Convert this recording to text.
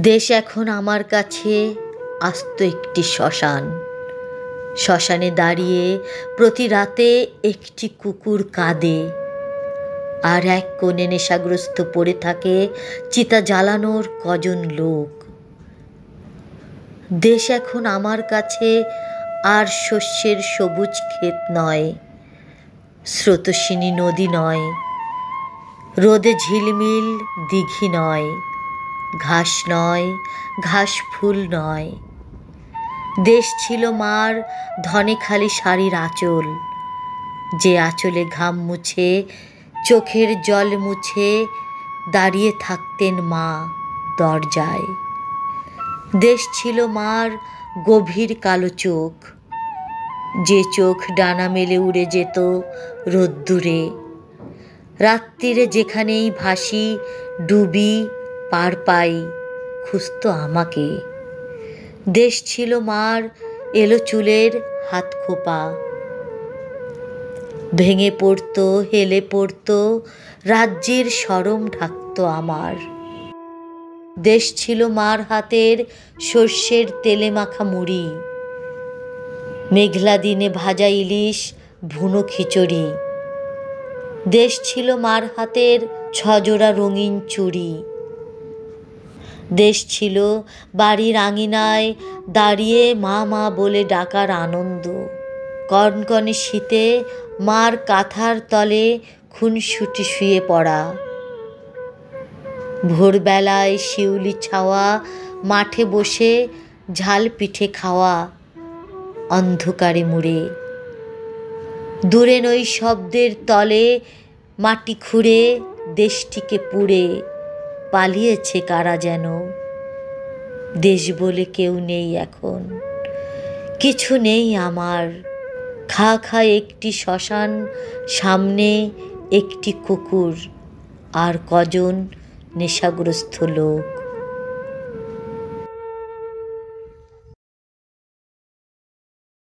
দেশ এখন আমার কাছে আস্ত একটি শ্মশান। শ্মশানে দাঁড়িয়ে প্রতি রাতে একটি কুকুর কাঁদে, আর এক কোণে নেশাগ্রস্ত পড়ে থাকে চিতা জ্বালানোর কজন লোক। দেশ এখন আমার কাছে আর শস্যের সবুজ ক্ষেত নয়, স্রোতস্বিনী নদী নয়, রোদে ঝিলমিল দিঘি নয়, ঘাস নয়, ঘাস ফুল নয়। দেশ ছিল মার ধনে খালি শাড়ির আঁচল, যে আঁচলে ঘাম মুছে চোখের জল মুছে দাঁড়িয়ে থাকতেন মা দরজায়। দেশ ছিল মার গভীর কালো চোখ, যে চোখ ডানা মেলে উড়ে যেত রোদ্দুরে। রাত্রিরে যেখানেই ভাসি ডুবি পার পাই খুঁজত আমাকে। দেশ ছিল মার এলো চুলের হাত খোপা, ভেঙে পড়তো হেলে পড়তো রাজ্যের শরম ঢাকতো আমার। দেশ ছিল মার হাতের সর্ষের তেলে মাখা মুড়ি, মেঘলা দিনে ভাজা ইলিশ ভুনো খিচুড়ি। দেশ ছিল মার হাতের ছজোড়া রঙিন চুড়ি। দেশ ছিল বাড়ির আঙিনায় দাঁড়িয়ে মা মা বলে ডাকার আনন্দ। কনকনে শীতে মার কাঁথার তলে খুনসুটি শুয়ে পড়া। ভোরবেলায় শিউলি ছাওয়া মাঠে বসে ঝাল পিঠে খাওয়া অন্ধকারে মুড়ে। দূরে নই শব্দের তলে মাটি খুঁড়ে দেশটিকে পুড়ে পালিয়েছে কারা যেন। দেশ বলে কেউ নেই এখন, কিছু নেই আমার। খা খা একটি শ্মশান, সামনে একটি কুকুর, আর কজন নেশাগ্রস্ত লোক।